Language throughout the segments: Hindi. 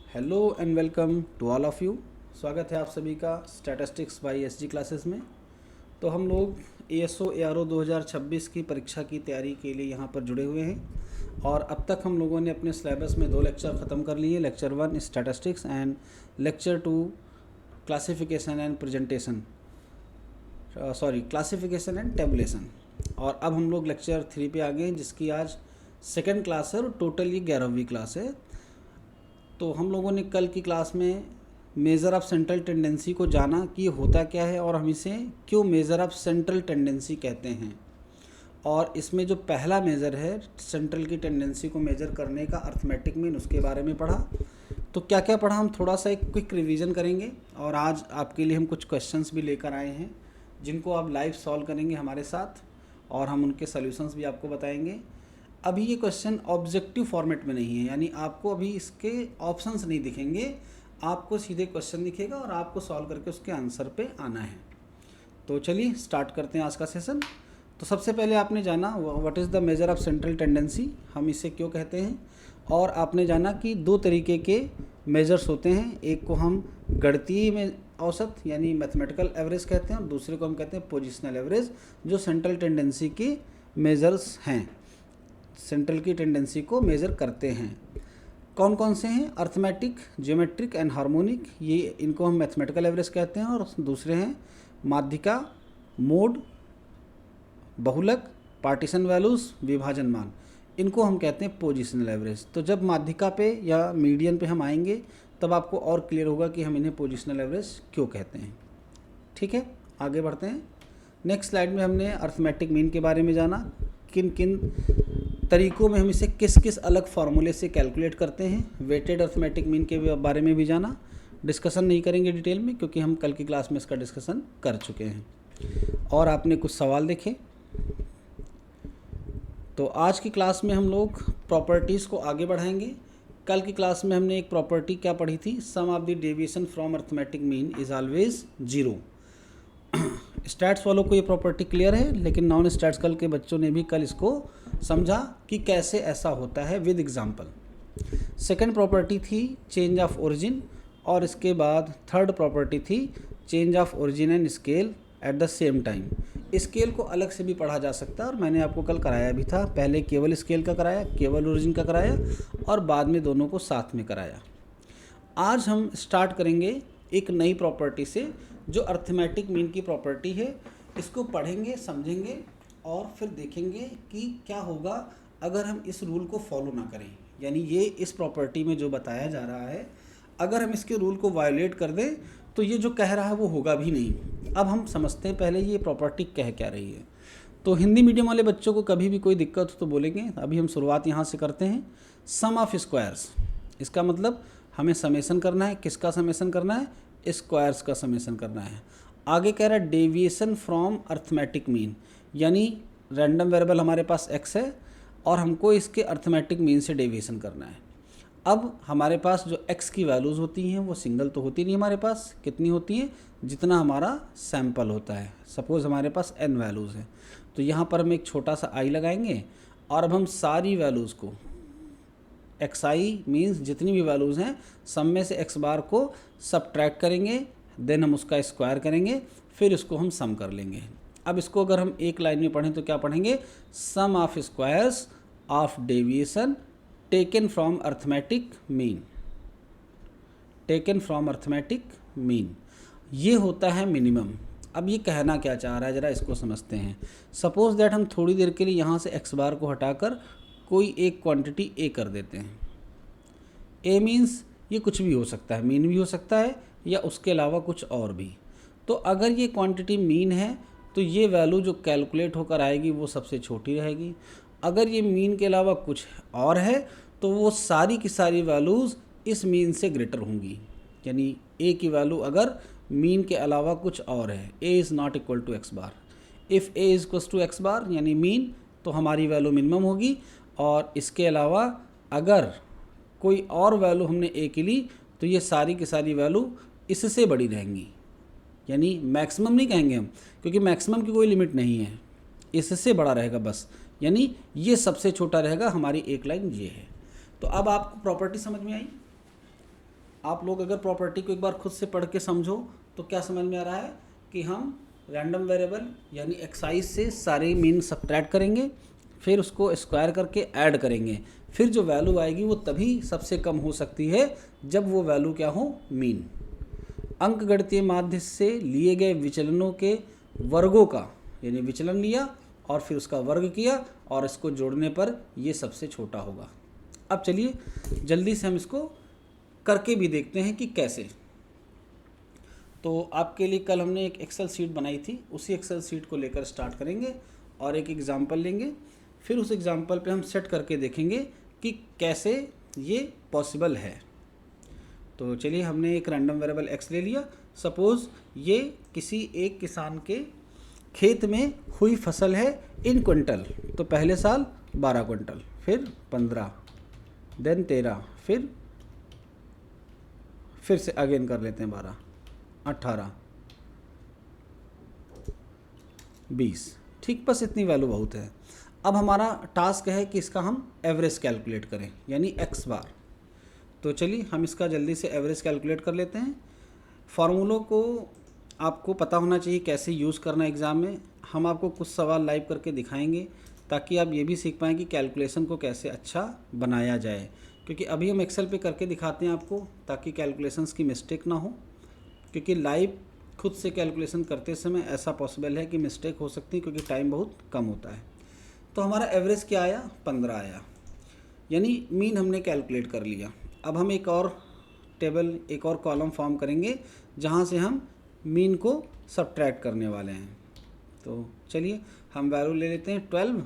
Hello and welcome to all of you. स्वागत है आप सभी का स्टैटिस्टिक्स बाय एसजी क्लासेस में। तो हम लोग एएसओ एआरओ 2026 की परीक्षा की तैयारी के लिए यहाँ पर जुड़े हुए हैं और अब तक हम लोगों ने अपने सिलेबस में 2 लेक्चर ख़त्म कर लिए। Lecture 1 statistics and lecture 2 classification and presentation classification and tabulation. और अब हम लोग लेक्चर 3 पे आ गए हैं, जिसकी आज सेकेंड क्लास है और टोटल ये 11वीं क्लास है। तो हम लोगों ने कल की क्लास में मेज़र ऑफ सेंट्रल टेंडेंसी को जाना कि ये होता क्या है और हम इसे क्यों मेज़र ऑफ सेंट्रल टेंडेंसी कहते हैं। और इसमें जो पहला मेज़र है सेंट्रल की टेंडेंसी को मेज़र करने का अर्थमेटिक मीन, उसके बारे में पढ़ा। तो क्या क्या पढ़ा हम थोड़ा सा एक क्विक रिवीजन करेंगे और आज आपके लिए हम कुछ क्वेश्चंस भी लेकर आए हैं जिनको आप लाइव सॉल्व करेंगे हमारे साथ और हम उनके सॉल्यूशंस भी आपको बताएंगे। अभी ये क्वेश्चन ऑब्जेक्टिव फॉर्मेट में नहीं है, यानी आपको अभी इसके ऑप्शंस नहीं दिखेंगे, आपको सीधे क्वेश्चन दिखेगा और आपको सॉल्व करके उसके आंसर पे आना है। तो चलिए स्टार्ट करते हैं आज का सेशन। तो सबसे पहले आपने जाना what is the measure of central tendency, हम इसे क्यों कहते हैं। और आपने जाना कि 2 तरीके के मेजर्स होते हैं, एक को हम गणितीय में औसत यानी मैथमेटिकल एवरेज कहते हैं और दूसरे को हम कहते हैं पोजिशनल एवरेज, जो सेंट्रल टेंडेंसी के मेजर्स हैं, सेंट्रल की टेंडेंसी को मेज़र करते हैं। कौन कौन से हैं? अर्थमेटिक, ज्योमेट्रिक एंड हार्मोनिक, ये इनको हम मैथमेटिकल एवरेज कहते हैं। और दूसरे हैं माध्यिका, मोड, बहुलक, पार्टीशन वैल्यूज़, विभाजन मान, इनको हम कहते हैं पोजिशनल एवरेज। तो जब माध्यिका पे या मीडियन पे हम आएंगे तब आपको और क्लियर होगा कि हम इन्हें पोजिशनल एवरेज क्यों कहते हैं। ठीक है, आगे बढ़ते हैं। नेक्स्ट स्लाइड में हमने अर्थमेटिक मीन के बारे में जाना, किन किन तरीकों में हम इसे किस किस अलग फार्मूले से कैलकुलेट करते हैं। वेटेड अर्थमेटिक मीन के बारे में भी जाना, डिस्कशन नहीं करेंगे डिटेल में क्योंकि हम कल की क्लास में इसका डिस्कशन कर चुके हैं। और आपने कुछ सवाल देखे। तो आज की क्लास में हम लोग प्रॉपर्टीज़ को आगे बढ़ाएंगे। कल की क्लास में हमने एक प्रॉपर्टी क्या पढ़ी थी, sum of the deviation from arithmetic mean is always 0। Stats वालों को ये प्रॉपर्टी क्लियर है, लेकिन नॉन स्टैट्स कल के बच्चों ने भी कल इसको समझा कि कैसे ऐसा होता है विद एग्जांपल। सेकंड प्रॉपर्टी थी चेंज ऑफ ओरिजिन और इसके बाद थर्ड प्रॉपर्टी थी change of origin and scale at the same time. Scale को अलग से भी पढ़ा जा सकता है और मैंने आपको कल कराया भी था, पहले केवल स्केल का कराया, केवल ओरिजिन का कराया और बाद में दोनों को साथ में कराया। आज हम स्टार्ट करेंगे एक नई प्रॉपर्टी से जो अर्थमेटिक मीन की प्रॉपर्टी है। इसको पढ़ेंगे, समझेंगे और फिर देखेंगे कि क्या होगा अगर हम इस रूल को फॉलो ना करें। यानी ये इस प्रॉपर्टी में जो बताया जा रहा है, अगर हम इसके रूल को वायोलेट कर दें तो ये जो कह रहा है वो होगा भी नहीं। अब हम समझते हैं पहले ये प्रॉपर्टी कह क्या रही है। तो हिंदी मीडियम वाले बच्चों को कभी भी कोई दिक्कत हो तो बोलेंगे। अभी हम शुरुआत यहाँ से करते हैं। सम ऑफ स्क्वायर्स, इसका मतलब हमें समेसन करना है। किसका समेसन करना है? स्क्वायर्स का समेसन करना है। आगे कह रहा है डेविएशन फ्रॉम अर्थमेटिक मीन, यानी रैंडम वेरिएबल हमारे पास x है और हमको इसके अर्थमेटिक मीन से डेविएशन करना है। अब हमारे पास जो x की वैल्यूज़ होती हैं वो सिंगल तो होती नहीं, हमारे पास कितनी होती हैं? जितना हमारा सैंपल होता है। सपोज़ हमारे पास n वैल्यूज़ हैं तो यहाँ पर हम एक छोटा सा i लगाएंगे और अब हम सारी वैल्यूज़ को xi मीन्स जितनी भी वैल्यूज़ हैं सब में से x बार को सबट्रैक्ट करेंगे, देन हम उसका स्क्वायर करेंगे, फिर इसको हम सम कर लेंगे। अब इसको अगर हम एक लाइन में पढ़ें तो क्या पढ़ेंगे? Sum of squares of deviation taken from arithmetic mean, taken from arithmetic mean, ये होता है मिनिमम। अब ये कहना क्या चाह रहा है ज़रा इसको समझते हैं। सपोज़ दैट हम थोड़ी देर के लिए यहाँ से x बार को हटाकर कोई एक क्वांटिटी a कर देते हैं। a मीन्स ये कुछ भी हो सकता है, मीन भी हो सकता है या उसके अलावा कुछ और भी। तो अगर ये क्वांटिटी मीन है तो ये वैल्यू जो कैलकुलेट होकर आएगी वो सबसे छोटी रहेगी। अगर ये मीन के अलावा कुछ और है तो वो सारी की सारी वैल्यूज़ इस मीन से ग्रेटर होंगी। यानी a की वैल्यू अगर मीन के अलावा कुछ और है, a is not equal to x bar. If a is equal to x bar यानी मीन, तो हमारी वैल्यू मिनिमम होगी। और इसके अलावा अगर कोई और वैल्यू हमने a की ली तो ये सारी की सारी वैल्यू इससे बड़ी रहेंगी। यानी मैक्सिमम नहीं कहेंगे हम, क्योंकि मैक्सिमम की कोई लिमिट नहीं है, इससे बड़ा रहेगा बस। यानी ये सबसे छोटा रहेगा, हमारी एक लाइन ये है। तो अब आपको प्रॉपर्टी समझ में आई। आप लोग अगर प्रॉपर्टी को एक बार खुद से पढ़ के समझो तो क्या समझ में आ रहा है कि हम रैंडम वेरिएबल यानी एक्साइज से सारे मीन सब्ट्रैक्ट करेंगे, फिर उसको स्क्वायर करके ऐड करेंगे, फिर जो वैल्यू आएगी वो तभी सबसे कम हो सकती है जब वो वैल्यू क्या हो, मीन। अंकगणितीय माध्य से लिए गए विचलनों के वर्गों का यानी विचलन लिया और फिर उसका वर्ग किया और इसको जोड़ने पर ये सबसे छोटा होगा। अब चलिए जल्दी से हम इसको करके भी देखते हैं कि कैसे। तो आपके लिए कल हमने एक एक्सेल शीट बनाई थी, उसी एक्सेल शीट को लेकर स्टार्ट करेंगे और एक एग्जाम्पल लेंगे, फिर उस एग्जाम्पल पे हम सेट करके देखेंगे कि कैसे ये पॉसिबल है। तो चलिए हमने एक रैंडम वेरिएबल x ले लिया। सपोज़ ये किसी एक किसान के खेत में हुई फसल है इन क्विंटल, तो पहले साल 12 क्विंटल, फिर 15, देन 13, फिर से अगेन कर लेते हैं 12, 18, 20, ठीक, बस इतनी वैल्यू बहुत है। अब हमारा टास्क है कि इसका हम एवरेज कैलकुलेट करें यानी x बार। तो चलिए हम इसका जल्दी से एवरेज कैलकुलेट कर लेते हैं। फार्मूलों को आपको पता होना चाहिए कैसे यूज़ करना एग्ज़ाम में। हम आपको कुछ सवाल लाइव करके दिखाएंगे ताकि आप ये भी सीख पाएँ कि कैलकुलेशन को कैसे अच्छा बनाया जाए, क्योंकि अभी हम एक्सेल पे करके दिखाते हैं आपको ताकि कैलकुलेशंस की मिस्टेक ना हो, क्योंकि लाइव खुद से कैलकुलेशन करते समय ऐसा पॉसिबल है कि मिस्टेक हो सकती है क्योंकि टाइम बहुत कम होता है। तो हमारा एवरेज क्या आया, 15 आया, यानी मीन हमने कैलकुलेट कर लिया। अब हम एक और टेबल, एक और कॉलम फॉर्म करेंगे जहाँ से हम मीन को सब्ट्रैक्ट करने वाले हैं। तो चलिए हम वैल्यू ले लेते हैं 12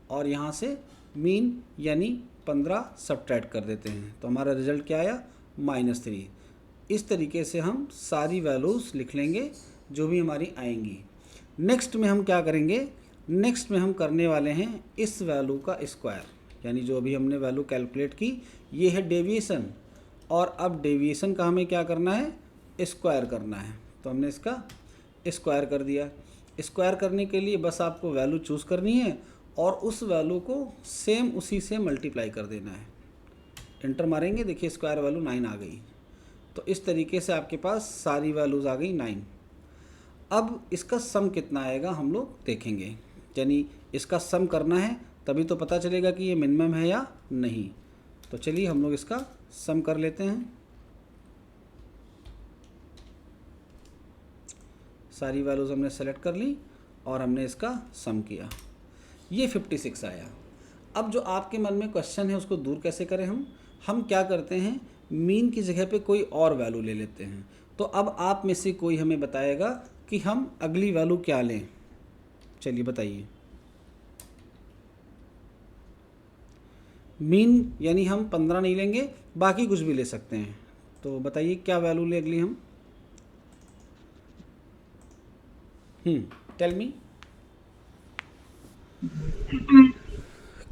और यहाँ से मीन यानी 15 सब्ट्रैक्ट कर देते हैं, तो हमारा रिजल्ट क्या आया, -3। इस तरीके से हम सारी वैल्यूज़ लिख लेंगे जो भी हमारी आएंगी। नेक्स्ट में हम क्या करेंगे, नेक्स्ट में हम करने वाले हैं इस वैल्यू का स्क्वायर, यानी जो अभी हमने वैल्यू कैलकुलेट की ये है डेविएशन, और अब डेविएशन का हमें क्या करना है, स्क्वायर करना है। तो हमने इसका स्क्वायर कर दिया। स्क्वायर करने के लिए बस आपको वैल्यू चूज़ करनी है और उस वैल्यू को सेम उसी से मल्टीप्लाई कर देना है। एंटर मारेंगे, देखिए स्क्वायर वैल्यू 9 आ गई। तो इस तरीके से आपके पास सारी वैल्यूज़ आ गई 9। अब इसका सम कितना आएगा हम लोग देखेंगे, यानी इसका सम करना है तभी तो पता चलेगा कि ये मिनिमम है या नहीं। तो चलिए हम लोग इसका सम कर लेते हैं। सारी वैल्यूज़ हमने सेलेक्ट कर ली और हमने इसका सम किया, ये 56 आया। अब जो आपके मन में क्वेश्चन है उसको दूर कैसे करें हम क्या करते हैं, मीन की जगह पे कोई और वैल्यू ले लेते हैं। तो अब आप में से कोई हमें बताएगा कि हम अगली वैल्यू क्या लें। चलिए बताइए। मीन यानी हम 15 नहीं लेंगे, बाकी कुछ भी ले सकते हैं। तो बताइए क्या वैल्यू ले अगली हम। Tell me.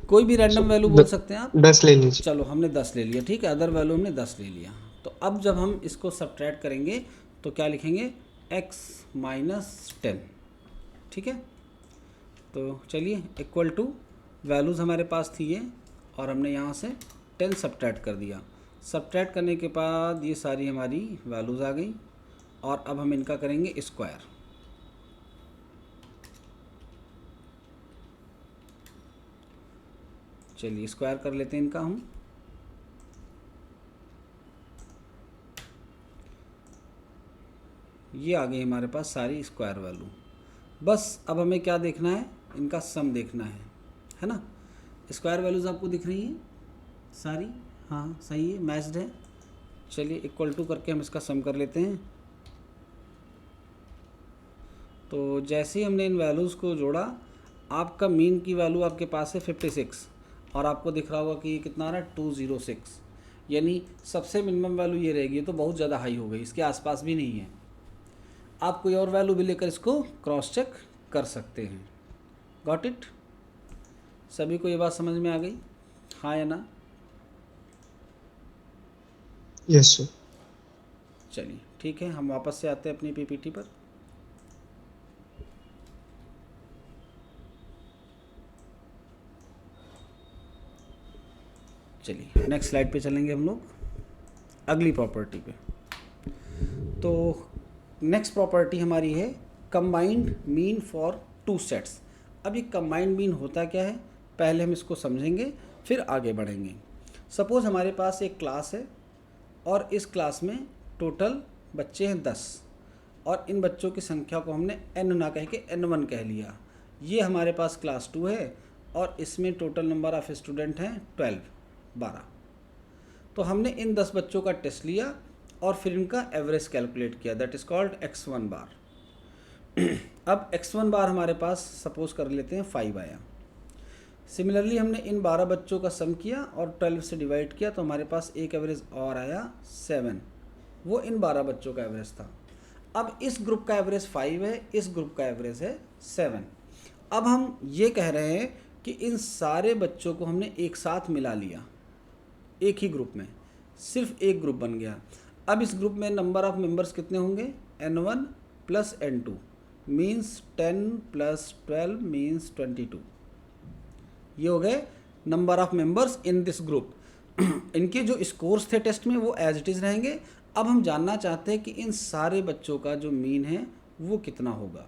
कोई भी रैंडम वैल्यू बोल सकते हैं आप। 10 ले लीजिए। चलो हमने 10 ले लिया, ठीक है, अदर वैल्यू हमने 10 ले लिया। तो अब जब हम इसको सब्ट्रैक्ट करेंगे तो क्या लिखेंगे, x - 10, ठीक है। तो चलिए इक्वल टू वैल्यूज़ हमारे पास थी ये, और हमने यहाँ से 10 सब्ट्रैक्ट कर दिया। सब्ट्रैक्ट करने के बाद ये सारी हमारी वैल्यूज़ आ गई और अब हम इनका करेंगे स्क्वायर। चलिए स्क्वायर कर लेते हैं इनका हम। ये आ गई हमारे पास सारी स्क्वायर वैल्यू। बस अब हमें क्या देखना है, इनका सम देखना है ना। स्क्वायर वैल्यूज़ आपको दिख रही हैं सारी, हाँ सही है, मैच्ड है। चलिए इक्वल टू करके हम इसका सम कर लेते हैं। तो जैसे ही हमने इन वैल्यूज़ को जोड़ा, आपका मीन की वैल्यू आपके पास है 56 और आपको दिख रहा होगा कि ये कितना आ रहा है 206, यानी सबसे मिनिमम वैल्यू ये रहेगी। ये तो बहुत ज़्यादा हाई हो गई, इसके आसपास भी नहीं है। आप कोई और वैल्यू भी लेकर इसको क्रॉस चेक कर सकते हैं। गॉट इट, सभी को ये बात समझ में आ गई, हाँ या ना। Yes sir. चलिए ठीक है, हम वापस से आते हैं अपनी पीपीटी पर। चलिए नेक्स्ट स्लाइड पे चलेंगे हम लोग। अगली प्रॉपर्टी पे। तो नेक्स्ट प्रॉपर्टी हमारी है combined mean for two sets. अब ये कंबाइंड मीन होता क्या है, पहले हम इसको समझेंगे फिर आगे बढ़ेंगे। सपोज़ हमारे पास एक क्लास है और इस क्लास में टोटल बच्चे हैं 10 और इन बच्चों की संख्या को हमने n ना कह के n1 कह लिया। ये हमारे पास क्लास 2 है और इसमें टोटल नंबर ऑफ़ स्टूडेंट हैं 12। तो हमने इन 10 बच्चों का टेस्ट लिया और फिर इनका एवरेज कैलकुलेट किया, दैट इज़ कॉल्ड x1 बार। अब x1 बार हमारे पास सपोज कर लेते हैं 5 आया। सिमिलरली हमने इन 12 बच्चों का सम किया और 12 से डिवाइड किया तो हमारे पास एक एवरेज और आया 7, वो इन 12 बच्चों का एवरेज था। अब इस ग्रुप का एवरेज 5 है, इस ग्रुप का एवरेज है 7। अब हम ये कह रहे हैं कि इन सारे बच्चों को हमने एक साथ मिला लिया एक ही ग्रुप में, सिर्फ एक ग्रुप बन गया। अब इस ग्रुप में नंबर ऑफ मेंबर्स कितने होंगे, n1 plus n2 means 10 plus 12 means 22। ये हो गए number of members in this group. इनके जो स्कोर्स थे टेस्ट में वो एज इट इज़ रहेंगे। अब हम जानना चाहते हैं कि इन सारे बच्चों का जो मीन है वो कितना होगा।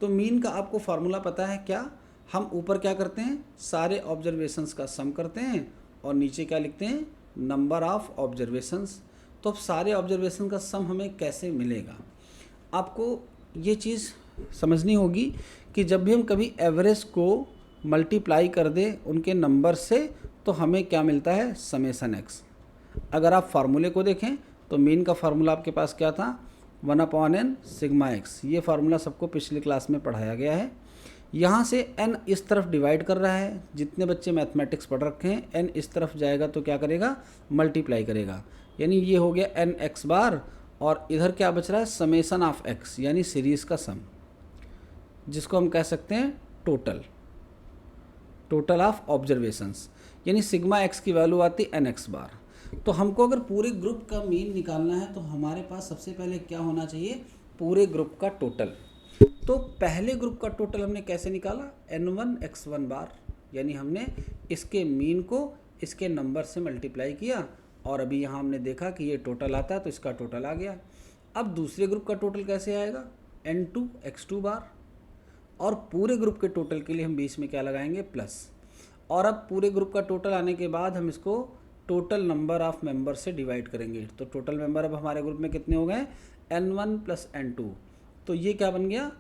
तो मीन का आपको फार्मूला पता है क्या, हम ऊपर क्या करते हैं, सारे ऑब्जर्वेशंस का सम करते हैं और नीचे क्या लिखते हैं, नंबर ऑफ ऑब्जर्वेशंस। तो अब सारे ऑब्जर्वेशन का सम हमें कैसे मिलेगा, आपको ये चीज़ समझनी होगी कि जब भी हम कभी एवरेज को मल्टीप्लाई कर दें उनके नंबर से तो हमें क्या मिलता है, समेसन एक्स। अगर आप फार्मूले को देखें तो मीन का फार्मूला आपके पास क्या था, 1/n सिग्मा एक्स। ये फार्मूला सबको पिछले क्लास में पढ़ाया गया है। यहाँ से n इस तरफ डिवाइड कर रहा है, जितने बच्चे मैथमेटिक्स पढ़ रखे हैं n इस तरफ जाएगा तो क्या करेगा, मल्टीप्लाई करेगा, यानी ये हो गया n x बार और इधर क्या बच रहा है, समेसन ऑफ x यानी सीरीज़ का सम, जिसको हम कह सकते हैं टोटल ऑफ ऑब्जर्वेशंस, यानी सिग्मा एक्स की वैल्यू आती एन एक्स बार। तो हमको अगर पूरे ग्रुप का मीन निकालना है तो हमारे पास सबसे पहले क्या होना चाहिए, पूरे ग्रुप का टोटल। तो पहले ग्रुप का टोटल हमने कैसे निकाला, n1 x1 बार, यानी हमने इसके मीन को इसके नंबर से मल्टीप्लाई किया और अभी यहाँ हमने देखा कि ये टोटल आता है तो इसका टोटल आ गया। अब दूसरे ग्रुप का टोटल कैसे आएगा, n2 x2 बार, और पूरे ग्रुप के टोटल के लिए हम बीच में क्या लगाएंगे, प्लस। और अब पूरे ग्रुप का टोटल आने के बाद हम इसको टोटल नंबर ऑफ मेंबर से डिवाइड करेंगे। तो टोटल मेंबर अब हमारे ग्रुप में कितने हो गए, n1 प्लस n2। तो ये क्या बन गया,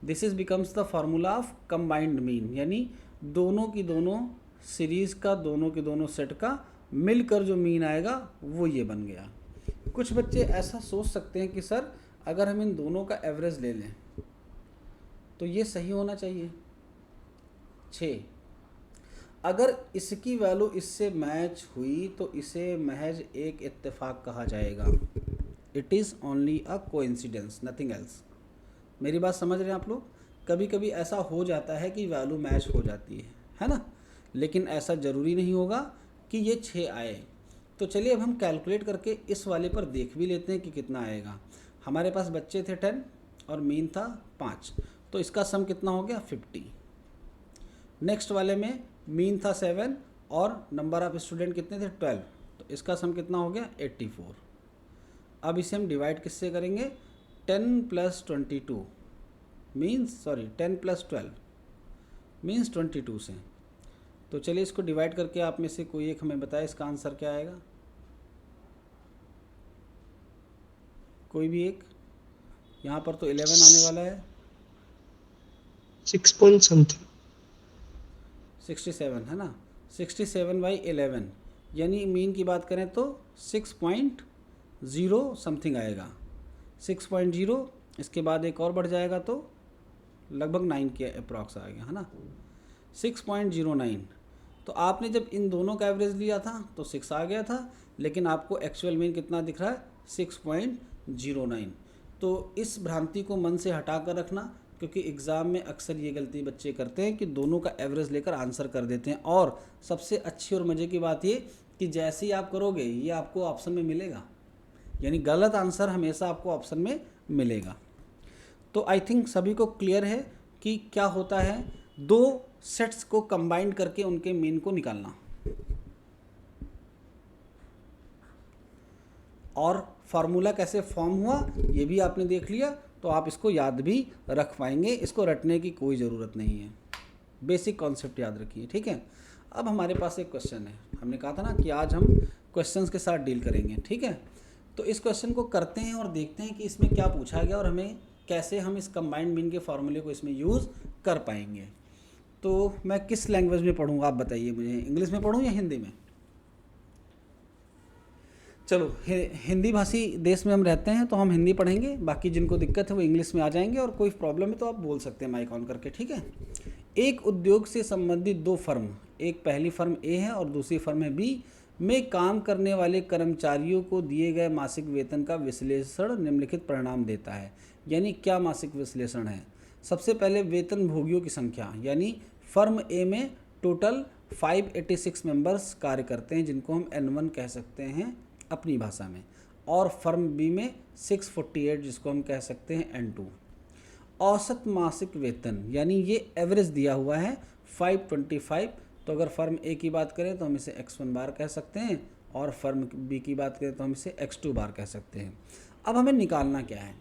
this is becomes the formula of combined mean, यानी दोनों की दोनों सीरीज़ का, दोनों के दोनों सेट का मिलकर जो मीन आएगा वो ये बन गया। कुछ बच्चे ऐसा सोच सकते हैं कि सर अगर हम इन दोनों का एवरेज ले लें तो ये सही होना चाहिए 6, अगर इसकी वैल्यू इससे मैच हुई तो इसे महज एक इत्तेफाक कहा जाएगा। It is only a coincidence, nothing else. मेरी बात समझ रहे हैं आप लोग, कभी कभी ऐसा हो जाता है कि वैल्यू मैच हो जाती है ना, लेकिन ऐसा ज़रूरी नहीं होगा कि ये 6 आए। तो चलिए अब हम कैलकुलेट करके इस वाले पर देख भी लेते हैं कि कितना आएगा। हमारे पास बच्चे थे 10 और मीन था 5, तो इसका सम कितना हो गया, 50। नेक्स्ट वाले में मीन था 7 और नंबर ऑफ स्टूडेंट कितने थे, 12, तो इसका सम कितना हो गया, 84। अब इसे हम डिवाइड किससे करेंगे, 10 प्लस 22 मीन्स 10 प्लस 12 मीन्स 22 से। तो चलिए इसको डिवाइड करके आप में से कोई एक हमें बताए इसका आंसर क्या आएगा, कोई भी एक। यहाँ पर तो 11 आने वाला है, 6 point something 67 है ना, 67/11, यानी मीन की बात करें तो 6.0 समथिंग आएगा, 6.0। इसके बाद एक और बढ़ जाएगा तो लगभग 9 के अप्रॉक्स आएगा, है ना, 6.09। तो आपने जब इन दोनों का एवरेज लिया था तो 6 आ गया था, लेकिन आपको एक्चुअल मीन कितना दिख रहा है, 6.09। तो इस भ्रांति को मन से हटा कर रखना, क्योंकि एग्ज़ाम में अक्सर ये गलती बच्चे करते हैं कि दोनों का एवरेज लेकर आंसर कर देते हैं। और सबसे अच्छी और मज़े की बात ये कि जैसे ही आप करोगे ये आपको ऑप्शन में मिलेगा, यानी गलत आंसर हमेशा आपको ऑप्शन में मिलेगा। तो आई थिंक सभी को क्लियर है कि क्या होता है, दो सेट्स को कंबाइंड करके उनके मीन को निकालना। और फार्मूला कैसे फॉर्म हुआ ये भी आपने देख लिया, तो आप इसको याद भी रख पाएंगे, इसको रटने की कोई ज़रूरत नहीं है, बेसिक कॉन्सेप्ट याद रखिए, ठीक है। अब हमारे पास एक क्वेश्चन है, हमने कहा था ना कि आज हम क्वेश्चंस के साथ डील करेंगे, ठीक है। तो इस क्वेश्चन को करते हैं और देखते हैं कि इसमें क्या पूछा गया और हमें कैसे हम इस कंबाइंड मीन के फॉर्मूले को इसमें यूज़ कर पाएंगे। तो मैं किस लैंग्वेज में पढ़ूँगा आप बताइए मुझे, इंग्लिश में पढ़ूँ या हिंदी में? चलो हिंदी भाषी देश में हम रहते हैं तो हम हिंदी पढ़ेंगे, बाकी जिनको दिक्कत है वो इंग्लिश में आ जाएंगे, और कोई प्रॉब्लम है तो आप बोल सकते हैं माइक ऑन करके, ठीक है। एक उद्योग से संबंधित दो फर्म, एक पहली फर्म ए है और दूसरी फर्म है बी, में काम करने वाले कर्मचारियों को दिए गए मासिक वेतन का विश्लेषण निम्नलिखित परिणाम देता है। यानी क्या मासिक विश्लेषण है? सबसे पहले वेतन भोगियों की संख्या, यानी फर्म ए में टोटल 586 मेंबर्स कार्य करते हैं, जिनको हम N1 कह सकते हैं अपनी भाषा में, और फर्म बी में 648 जिसको हम कह सकते हैं N2। औसत मासिक वेतन, यानी ये एवरेज दिया हुआ है 525, तो अगर फर्म ए की बात करें तो हम इसे x1 बार कह सकते हैं, और फर्म बी की बात करें तो हम इसे x2 बार कह सकते हैं। अब हमें निकालना क्या है?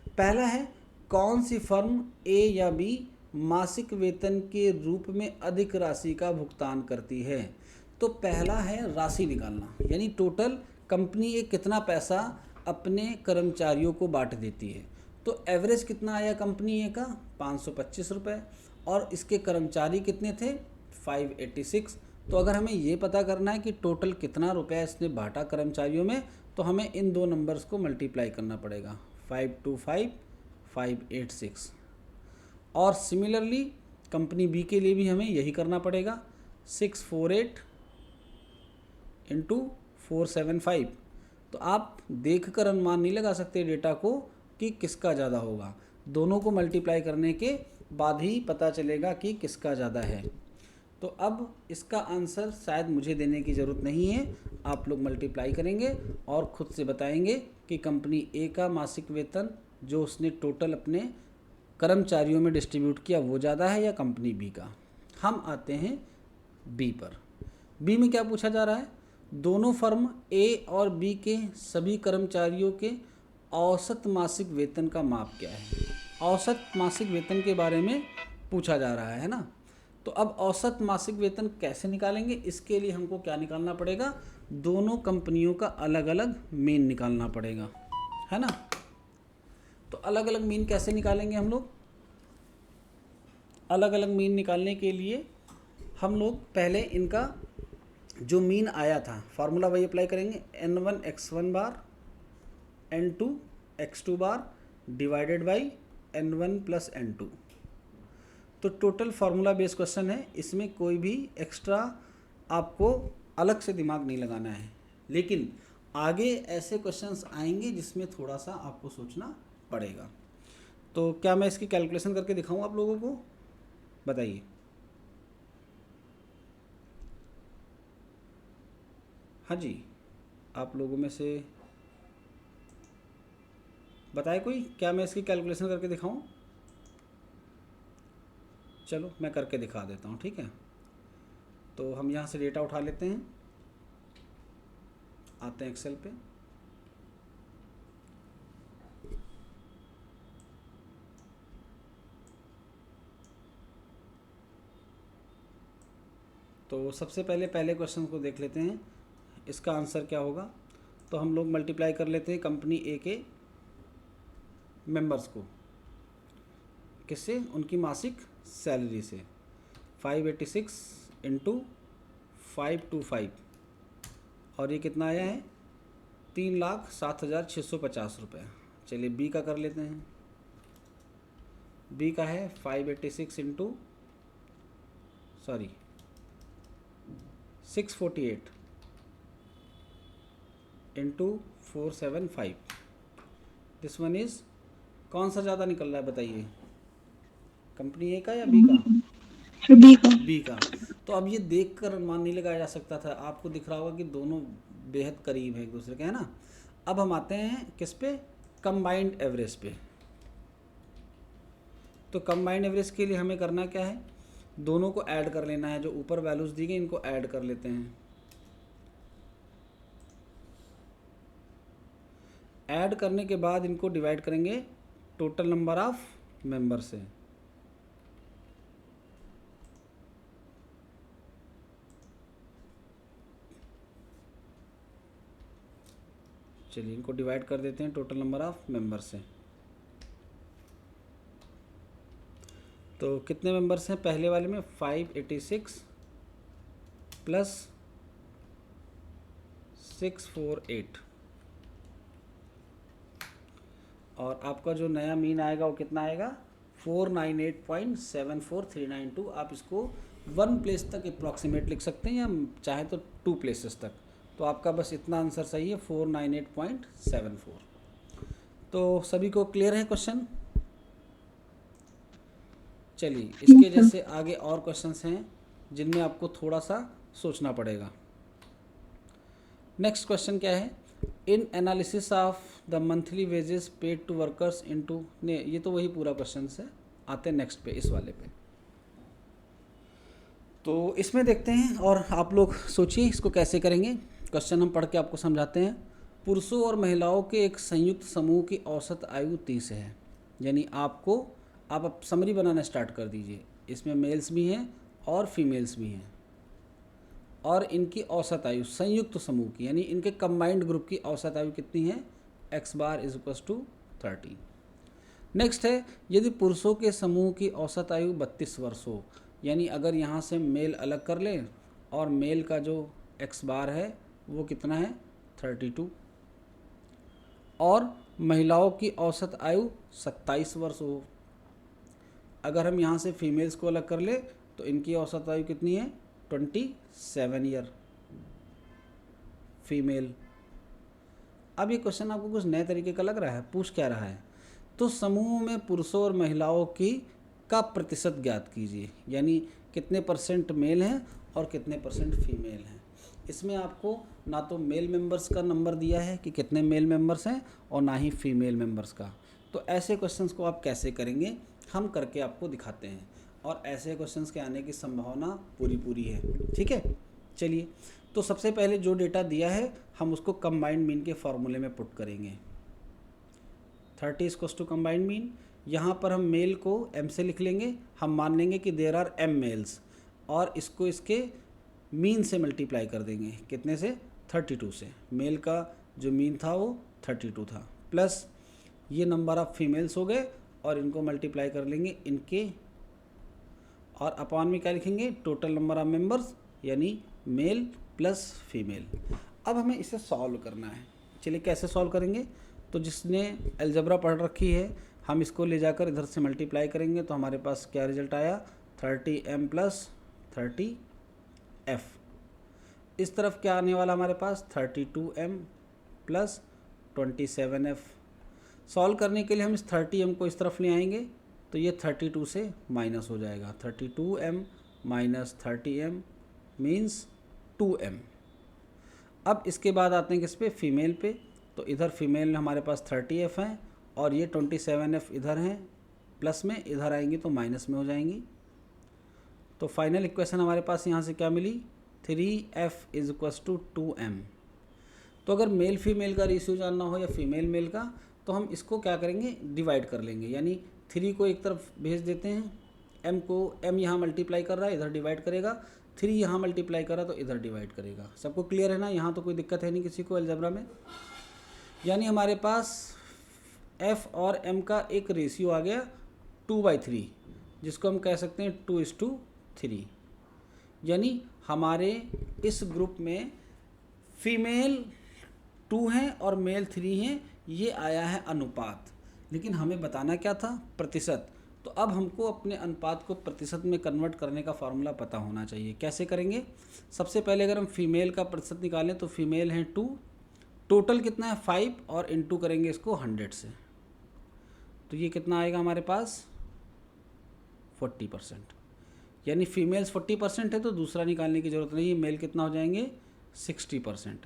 पहला है कौन सी फर्म ए या बी मासिक वेतन के रूप में अधिक राशि का भुगतान करती है। तो पहला है राशि निकालना, यानी टोटल कंपनी ए कितना पैसा अपने कर्मचारियों को बांट देती है। तो एवरेज कितना आया कंपनी ए का? 525 रुपये, और इसके कर्मचारी कितने थे? 586। तो अगर हमें ये पता करना है कि टोटल कितना रुपया इसने बांटा कर्मचारियों में, तो हमें इन दो नंबर्स को मल्टीप्लाई करना पड़ेगा, 525 586। और सिमिलरली कंपनी बी के लिए भी हमें यही करना पड़ेगा, 648 इंटू 475। तो आप देखकर अनुमान नहीं लगा सकते डेटा को कि किसका ज़्यादा होगा, दोनों को मल्टीप्लाई करने के बाद ही पता चलेगा कि किसका ज़्यादा है। तो अब इसका आंसर शायद मुझे देने की ज़रूरत नहीं है, आप लोग मल्टीप्लाई करेंगे और ख़ुद से बताएंगे कि कंपनी ए का मासिक वेतन जो उसने टोटल अपने कर्मचारियों में डिस्ट्रीब्यूट किया वो ज़्यादा है या कंपनी बी का। हम आते हैं बी पर। बी में क्या पूछा जा रहा है? दोनों फर्म ए और बी के सभी कर्मचारियों के औसत मासिक वेतन का माप क्या है। औसत मासिक वेतन के बारे में पूछा जा रहा है ना। तो अब औसत मासिक वेतन कैसे निकालेंगे? इसके लिए हमको क्या निकालना पड़ेगा? दोनों कंपनियों का अलग अलग मीन निकालना पड़ेगा, है ना। तो अलग अलग मीन कैसे निकालेंगे हम लोग? अलग अलग मीन निकालने के लिए हम लोग पहले इनका जो मीन आया था फार्मूला वही अप्लाई करेंगे, N1 x1 bar N2 x2 bar divided by N1 plus N2। तो टोटल फार्मूला बेस्ड क्वेश्चन है, इसमें कोई भी एक्स्ट्रा आपको अलग से दिमाग नहीं लगाना है, लेकिन आगे ऐसे क्वेश्चंस आएंगे जिसमें थोड़ा सा आपको सोचना पड़ेगा। तो क्या मैं इसकी कैलकुलेशन करके दिखाऊं आप लोगों को? बताइए। हाँ जी, आप लोगों में से बताए कोई, क्या मैं इसकी कैलकुलेशन करके दिखाऊं? चलो मैं करके दिखा देता हूँ, ठीक है। तो हम यहाँ से डेटा उठा लेते हैं, आते हैं एक्सेल पे। तो सबसे पहले क्वेश्चन को देख लेते हैं, इसका आंसर क्या होगा। तो हम लोग मल्टीप्लाई कर लेते हैं कंपनी ए के मेंबर्स को, किससे? उनकी मासिक सैलरी से। 586 इंटू 525, और ये कितना आया है? 3,07,650 रुपये। चलिए बी का कर लेते हैं। बी का है 586 into 648 into 475। This one is, कौन सा ज़्यादा निकल रहा है बताइए, कंपनी ए का या बी का? बी का। तो अब ये देखकर अनुमान नहीं लगाया जा सकता था, आपको दिख रहा होगा कि दोनों बेहद करीब है एक दूसरे के, है ना। अब हम आते हैं किस पे? कंबाइंड एवरेज पे। तो कंबाइंड एवरेज के लिए हमें करना क्या है? दोनों को ऐड कर लेना है, जो ऊपर वैल्यूज़ दी गई इनको ऐड कर लेते हैं। ऐड करने के बाद इनको डिवाइड करेंगे टोटल नंबर ऑफ मेंबर से। चलिए इनको डिवाइड कर देते हैं टोटल नंबर ऑफ मेंबर से। तो कितने मेंबर्स हैं पहले वाले में? 586 प्लस 648, और आपका जो नया मीन आएगा वो कितना आएगा? 498.74392। आप इसको 1 प्लेस तक अप्रॉक्सीमेट लिख सकते हैं या चाहे तो 2 प्लेसेस तक। तो आपका बस इतना आंसर सही है, 498.74। तो सभी को क्लियर है क्वेश्चन? चलिए इसके जैसे आगे और क्वेश्चंस हैं जिनमें आपको थोड़ा सा सोचना पड़ेगा। नेक्स्ट क्वेश्चन क्या है? In analysis of the monthly wages paid to workers into, ने ये तो वही पूरा क्वेश्चन है। आते हैं नेक्स्ट पे, इस वाले पे। तो इसमें देखते हैं और आप लोग सोचिए इसको कैसे करेंगे। क्वेश्चन हम पढ़ के आपको समझाते हैं। पुरुषों और महिलाओं के एक संयुक्त समूह की औसत आयु 30 है। यानी आपको आप समरी बनाना स्टार्ट कर दीजिए। इसमें मेल्स भी हैं और फीमेल्स भी हैं, और इनकी औसत आयु संयुक्त समूह की, यानी इनके कंबाइंड ग्रुप की औसत आयु कितनी है? x bar is equals to 30। Next है, यदि पुरुषों के समूह की औसत आयु 32 वर्ष हो, यानी अगर यहाँ से मेल अलग कर लें और मेल का जो x बार है वो कितना है? 32, और महिलाओं की औसत आयु 27 वर्ष हो। अगर हम यहाँ से फीमेल्स को अलग कर ले तो इनकी औसत आयु कितनी है? 27 ईयर फीमेल। अब ये क्वेश्चन आपको कुछ नए तरीके का लग रहा है? पूछ क्या रहा है? तो समूह में पुरुषों और महिलाओं की का प्रतिशत ज्ञात कीजिए, यानी कितने परसेंट मेल हैं और कितने परसेंट फीमेल हैं। इसमें आपको ना तो मेल मेंबर्स का नंबर दिया है कि कितने मेल मेंबर्स हैं, और ना ही फीमेल मेंबर्स का। तो ऐसे क्वेश्चंस को आप कैसे करेंगे, हम करके आपको दिखाते हैं, और ऐसे क्वेश्चंस के आने की संभावना पूरी है। ठीक है, चलिए। तो सबसे पहले जो डेटा दिया है हम उसको कंबाइंड मीन के फॉर्मूले में पुट करेंगे। 30 इक्वल्स टू कंबाइंड मीन। यहाँ पर हम मेल को m से लिख लेंगे। हम मान लेंगे कि देयर आर m मेल्स, और इसको इसके मीन से मल्टीप्लाई कर देंगे। कितने से? 32 से। मेल का जो मीन था वो 32 था, प्लस ये नंबर ऑफ फीमेल्स हो गए, और इनको मल्टीप्लाई कर लेंगे इनके, और अपॉन में क्या लिखेंगे? टोटल नंबर ऑफ मेंबर्स, यानी मेल प्लस फीमेल। अब हमें इसे सॉल्व करना है। चलिए कैसे सॉल्व करेंगे? तो जिसने अलजेब्रा पढ़ रखी है, हम इसको ले जाकर इधर से मल्टीप्लाई करेंगे तो हमारे पास क्या रिजल्ट आया? 30m plus 30f। इस तरफ क्या आने वाला हमारे पास? 32m plus 27f। सॉल्व करने के लिए हम इस 30m को इस तरफ ले आएंगे तो ये 32 से माइनस हो जाएगा। 32m minus 30m means 2m। अब इसके बाद आते हैं किस पे? फीमेल पे। तो इधर फीमेल हमारे पास 30f हैं, और ये 27f इधर हैं प्लस में, इधर आएंगी तो माइनस में हो जाएंगी। तो फाइनल इक्वेशन हमारे पास यहाँ से क्या मिली? 3f is equals to 2m। तो अगर मेल फीमेल का रेशियो जानना हो या फीमेल मेल का, तो हम इसको क्या करेंगे? डिवाइड कर लेंगे। यानी 3 को एक तरफ भेज देते हैं, m को, m यहाँ मल्टीप्लाई कर रहा है इधर डिवाइड करेगा, 3 यहाँ मल्टीप्लाई कर रहा है तो इधर डिवाइड करेगा। सबको क्लियर है ना? यहाँ तो कोई दिक्कत है नहीं किसी को अलजेब्रा में। यानी हमारे पास f और m का एक रेशियो आ गया 2/3, जिसको हम कह सकते हैं 2:3। यानी हमारे इस ग्रुप में फीमेल 2 हैं और मेल 3 हैं, ये आया है अनुपात। लेकिन हमें बताना क्या था? प्रतिशत। तो अब हमको अपने अनुपात को प्रतिशत में कन्वर्ट करने का फार्मूला पता होना चाहिए। कैसे करेंगे? सबसे पहले अगर हम फीमेल का प्रतिशत निकालें तो फीमेल हैं 2, टोटल कितना है 5, और इनटू करेंगे इसको 100 से, तो ये कितना आएगा हमारे पास? 40%। यानी फीमेल्स 40% है तो दूसरा निकालने की ज़रूरत नहीं है। मेल कितना हो जाएंगे? 60%।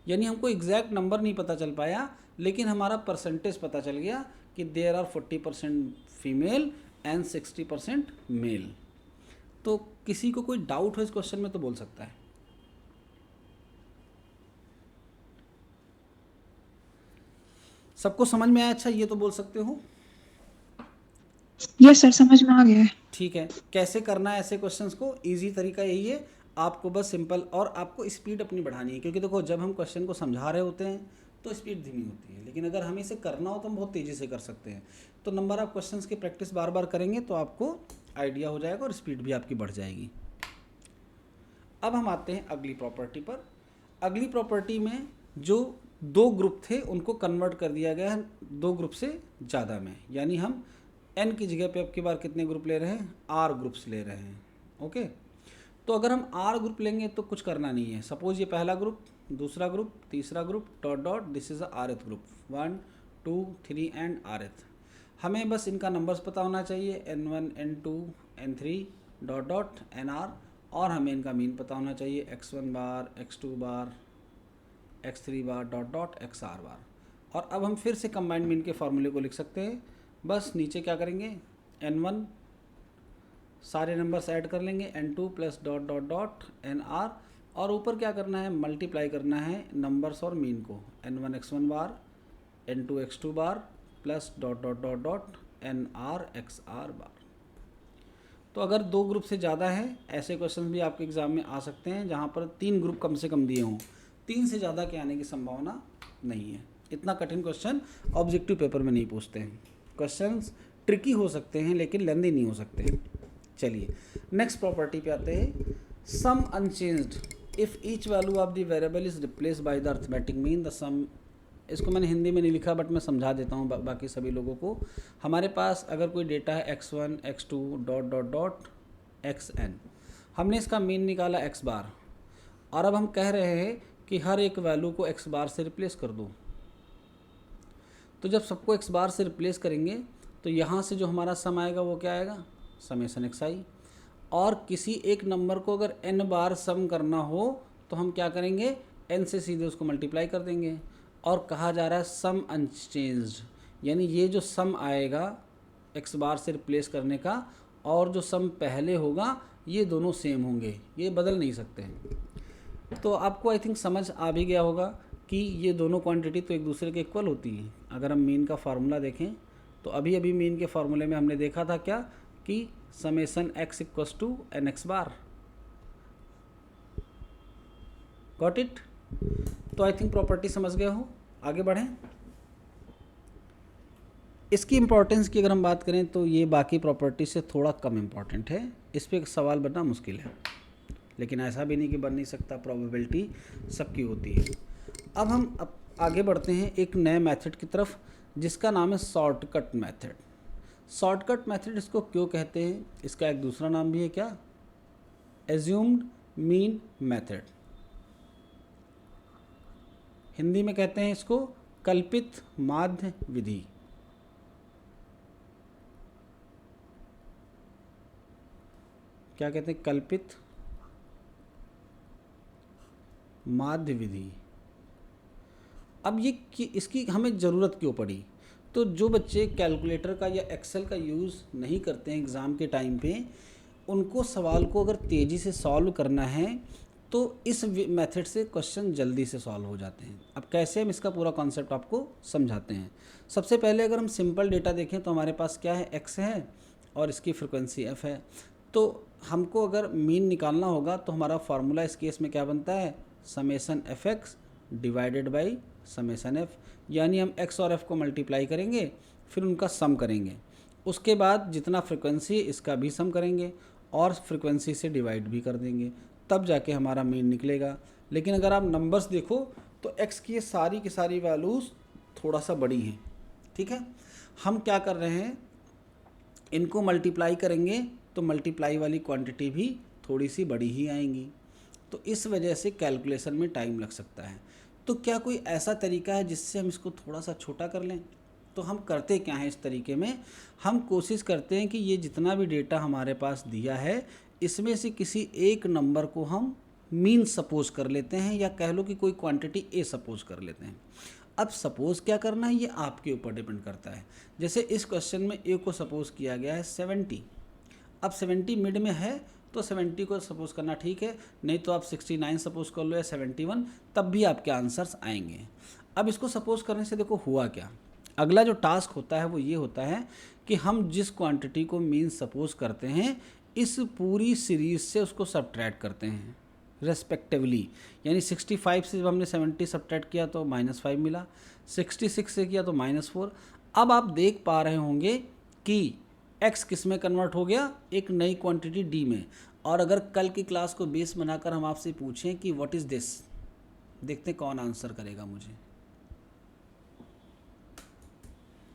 यानी हमको एग्जैक्ट नंबर नहीं पता चल पाया, लेकिन हमारा परसेंटेज पता चल गया कि there are 40% female and 60% male. तो किसी को कोई डाउट हो इस क्वेश्चन में तो बोल सकता है। सबको समझ में आया? अच्छा ये तो बोल सकते हो। यस सर, समझ में आ गया है। ठीक है, कैसे करना है ऐसे क्वेश्चंस को? इजी तरीका यही है, आपको बस सिंपल, और आपको स्पीड अपनी बढ़ानी है, क्योंकि देखो जब हम क्वेश्चन को समझा रहे होते हैं तो स्पीड धीमी होती है, लेकिन अगर हमें इसे करना हो तो हम बहुत तेज़ी से कर सकते हैं। तो नंबर ऑफ क्वेश्चंस की प्रैक्टिस बार बार करेंगे तो आपको आइडिया हो जाएगा और स्पीड भी आपकी बढ़ जाएगी। अब हम आते हैं अगली प्रॉपर्टी पर। अगली प्रॉपर्टी में जो दो ग्रुप थे उनको कन्वर्ट कर दिया गया है दो ग्रुप से ज़्यादा में, यानी हम n की जगह पे अब की बार कितने ग्रुप ले रहे हैं? r ग्रुप्स ले रहे हैं। ओके, तो अगर हम r ग्रुप लेंगे तो कुछ करना नहीं है। सपोज ये पहला ग्रुप, दूसरा ग्रुप, तीसरा group, dot dot, this is a rth group, 1 2 3 and rth। हमें बस इनका नंबर्स पता होना चाहिए, n1 n2 n3 dot dot nr, और हमें इनका मीन पता होना चाहिए, x1 बार, x2 बार, x3 बार डॉट डॉट xr बार। और अब हम फिर से कंबाइंड मीन के फॉर्मूले को लिख सकते हैं। बस नीचे क्या करेंगे, n1 सारे नंबर्स ऐड कर लेंगे, n2 plus dot dot dot nr, और ऊपर क्या करना है, मल्टीप्लाई करना है नंबर्स और मीन को, n1 x1 bar, n2 x2 bar plus dot dot dot dot nr xr bar. तो अगर दो ग्रुप से ज़्यादा है, ऐसे क्वेश्चन भी आपके एग्ज़ाम में आ सकते हैं जहाँ पर 3 ग्रुप कम से कम दिए हों, 3 से ज़्यादा के आने की संभावना नहीं है। इतना कठिन क्वेश्चन ऑब्जेक्टिव पेपर में नहीं पूछते हैं। क्वेश्चंस ट्रिकी हो सकते हैं लेकिन लेंदी नहीं हो सकते। चलिए नेक्स्ट प्रॉपर्टी पे आते हैं, sum unchanged if each value of the variable is replace by the arithmetic mean the sum. इसको मैंने हिंदी में नहीं लिखा बट मैं समझा देता हूँ बाकी सभी लोगों को। हमारे पास अगर कोई डेटा है x1 x2 dot dot dot xn, हमने इसका मीन निकाला x बार, और अब हम कह रहे हैं कि हर एक वैल्यू को x बार से रिप्लेस कर दो। तो जब सबको x बार से रिप्लेस करेंगे तो यहाँ से जो हमारा सम आएगा वो क्या आएगा, समेसन xi। और किसी एक नंबर को अगर n बार सम करना हो तो हम क्या करेंगे, n से सीधे उसको मल्टीप्लाई कर देंगे। और कहा जा रहा है सम अनचेंज्ड, यानी ये जो सम आएगा x बार से रिप्लेस करने का और जो सम पहले होगा ये दोनों सेम होंगे, ये बदल नहीं सकते हैं। तो आपको आई थिंक समझ आ भी गया होगा कि ये दोनों क्वांटिटी तो एक दूसरे के इक्वल होती हैं। अगर हम मीन का फार्मूला देखें तो अभी अभी मीन के फार्मूले में हमने देखा था क्या, कि summation x equals to n x bar. Got it? तो आई थिंक प्रॉपर्टी समझ गए हो। आगे बढ़ें। इसकी इम्पोर्टेंस की अगर हम बात करें तो ये बाकी प्रॉपर्टी से थोड़ा कम इम्पॉर्टेंट है, इस पर सवाल बनना मुश्किल है, लेकिन ऐसा भी नहीं कि बन नहीं सकता, प्रोबेबिलिटी सबकी होती है। अब हम आगे बढ़ते हैं एक नए मेथड की तरफ जिसका नाम है शॉर्टकट मेथड। शॉर्टकट मेथड इसको क्यों कहते हैं, इसका एक दूसरा नाम भी है क्या, एज्यूम्ड मीन मेथड। हिंदी में कहते हैं इसको कल्पित माध्य विधि। क्या कहते हैं, कल्पित माध्य विधि। अब ये कि इसकी हमें ज़रूरत क्यों पड़ी, तो जो बच्चे कैलकुलेटर का या एक्सेल का यूज़ नहीं करते हैं एग्ज़ाम के टाइम पे, उनको सवाल को अगर तेज़ी से सॉल्व करना है तो इस मेथड से क्वेश्चन जल्दी से सॉल्व हो जाते हैं। अब कैसे, हम इसका पूरा कॉन्सेप्ट आपको समझाते हैं। सबसे पहले अगर हम सिंपल डेटा देखें तो हमारे पास क्या है, x है और इसकी फ्रिक्वेंसी f है। तो हमको अगर मीन निकालना होगा तो हमारा फार्मूला इस केस में क्या बनता है, summation F x divided by summation F, यानी हम x और f को मल्टीप्लाई करेंगे फिर उनका सम करेंगे, उसके बाद जितना फ्रिक्वेंसी इसका भी सम करेंगे और फ्रिक्वेंसी से डिवाइड भी कर देंगे, तब जाके हमारा मीन निकलेगा। लेकिन अगर आप नंबर्स देखो तो x की सारी की सारी वैल्यूज़ थोड़ा सा बड़ी हैं, ठीक है। हम क्या कर रहे हैं, इनको मल्टीप्लाई करेंगे तो मल्टीप्लाई वाली क्वांटिटी भी थोड़ी सी बड़ी ही आएंगी, तो इस वजह से कैलकुलेशन में टाइम लग सकता है। तो क्या कोई ऐसा तरीका है जिससे हम इसको थोड़ा सा छोटा कर लें? तो हम करते क्या हैं इस तरीके में, हम कोशिश करते हैं कि ये जितना भी डेटा हमारे पास दिया है इसमें से किसी एक नंबर को हम मीन सपोज कर लेते हैं, या कह लो कि कोई क्वांटिटी ए सपोज कर लेते हैं। अब सपोज क्या करना है ये आपके ऊपर डिपेंड करता है। जैसे इस क्वेश्चन में ए को सपोज किया गया है 70, अब 70 मिड में है तो 70 को सपोज करना ठीक है, नहीं तो आप 69 सपोज कर लो या 71, तब भी आपके आंसर्स आएंगे। अब इसको सपोज करने से देखो हुआ क्या, अगला जो टास्क होता है वो ये होता है कि हम जिस क्वांटिटी को मीन सपोज करते हैं इस पूरी सीरीज से उसको सब्ट्रैक्ट करते हैं रेस्पेक्टिवली। यानी 65 से जब हमने 70 सब्ट्रैक्ट किया तो -5 मिला, 66 से किया तो -4। अब आप देख पा रहे होंगे कि x किस में कन्वर्ट हो गया, एक नई क्वांटिटी d में। और अगर कल की क्लास को बेस बनाकर हम आपसे पूछें कि व्हाट इज़ दिस, देखते हैं कौन आंसर करेगा मुझे।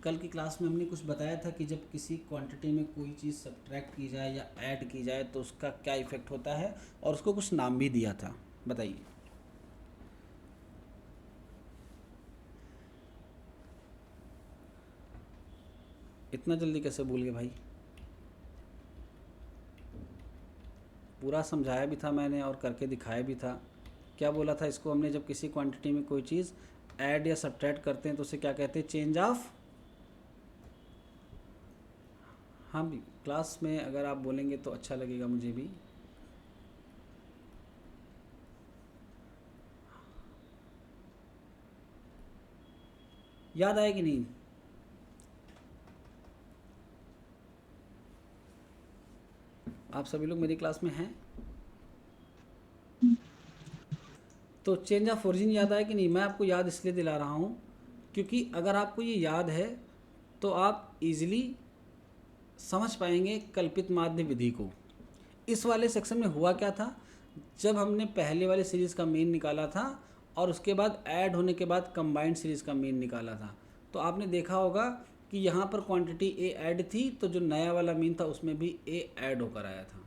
कल की क्लास में हमने कुछ बताया था कि जब किसी क्वांटिटी में कोई चीज़ सब्ट्रैक्ट की जाए या ऐड की जाए तो उसका क्या इफ़ेक्ट होता है, और उसको कुछ नाम भी दिया था, बताइए। इतना जल्दी कैसे भूल गए भाई, पूरा समझाया भी था मैंने और करके दिखाया भी था। क्या बोला था इसको हमने, जब किसी क्वांटिटी में कोई चीज़ ऐड या सब्ट्रैक्ट करते हैं तो उसे क्या कहते हैं, चेंज ऑफ। हाँ भी क्लास में अगर आप बोलेंगे तो अच्छा लगेगा मुझे भी। याद आया कि नहीं? आप सभी लोग मेरी क्लास में हैं? तो चेंज ऑफ ओरिजिन याद आया कि नहीं? मैं आपको याद इसलिए दिला रहा हूँ क्योंकि अगर आपको ये याद है तो आप इजीली समझ पाएंगे कल्पित माध्य विधि को। इस वाले सेक्शन में हुआ क्या था, जब हमने पहले वाले सीरीज़ का मीन निकाला था और उसके बाद ऐड होने के बाद कंबाइंड सीरीज़ का मीन निकाला था, तो आपने देखा होगा कि यहाँ पर क्वांटिटी ए ऐड थी तो जो नया वाला मीन था उसमें भी ए ऐड होकर आया था।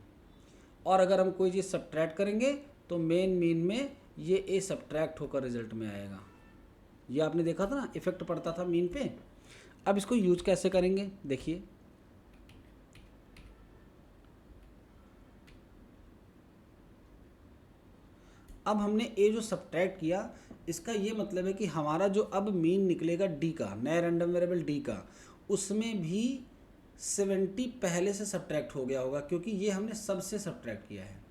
और अगर हम कोई चीज़ सब्ट्रैक्ट करेंगे तो मेन मीन में ये ए सब्ट्रैक्ट होकर रिजल्ट में आएगा। ये आपने देखा था ना, इफेक्ट पड़ता था मीन पे। अब इसको यूज कैसे करेंगे देखिए। अब हमने ए जो सब्ट्रैक्ट किया इसका ये मतलब है कि हमारा जो अब मीन निकलेगा डी का, नया रैंडम वेरिएबल डी का, उसमें भी 70 पहले से सब्ट्रैक्ट हो गया होगा क्योंकि ये हमने सबसे सब्ट्रैक्ट किया है।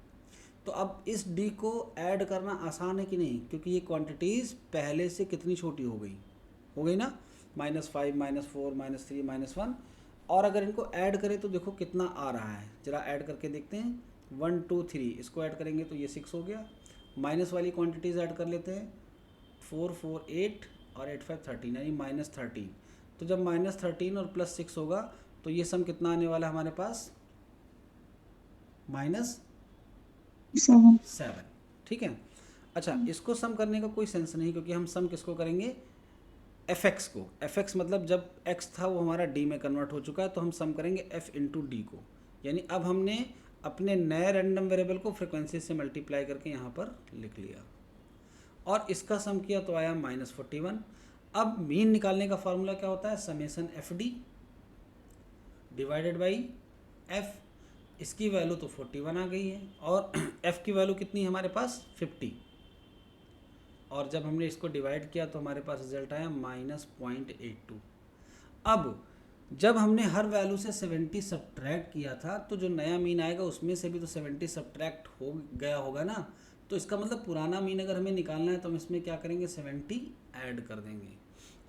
तो अब इस डी को ऐड करना आसान है कि नहीं, क्योंकि ये क्वांटिटीज़ पहले से कितनी छोटी हो गई ना, -5 -4 -3 -1। और अगर इनको ऐड करें तो देखो कितना आ रहा है, ज़रा ऐड करके देखते हैं। 1 2 3 इसको ऐड करेंगे तो ये 6 हो गया। माइनस वाली क्वांटिटीज़ ऐड कर लेते हैं, 4 4 8 और 8 5 13 यानी -13। तो जब -13 और +6 होगा तो ये सम कितना आने वाला है हमारे पास, -7। ठीक है। अच्छा, इसको सम करने का कोई सेंस नहीं क्योंकि हम सम किसको करेंगे, fx को। fx मतलब जब x था वो हमारा d में कन्वर्ट हो चुका है तो हम सम करेंगे f इंटू डी को। यानी अब हमने अपने नए रैंडम वेरिएबल को फ्रिक्वेंसी से मल्टीप्लाई करके यहाँ पर लिख लिया और इसका सम किया तो आया -41। अब मीन निकालने का फॉर्मूला क्या होता है, summation fd divided by f। इसकी वैल्यू तो 41 आ गई है और f की वैल्यू कितनी है हमारे पास, 50। और जब हमने इसको डिवाइड किया तो हमारे पास रिजल्ट आया -0.82। अब जब हमने हर वैल्यू से 70 सब्ट्रैक्ट किया था तो जो नया मीन आएगा उसमें से भी तो 70 सब्ट्रैक्ट हो गया होगा ना। तो इसका मतलब पुराना मीन अगर हमें निकालना है तो हम इसमें क्या करेंगे, 70 ऐड कर देंगे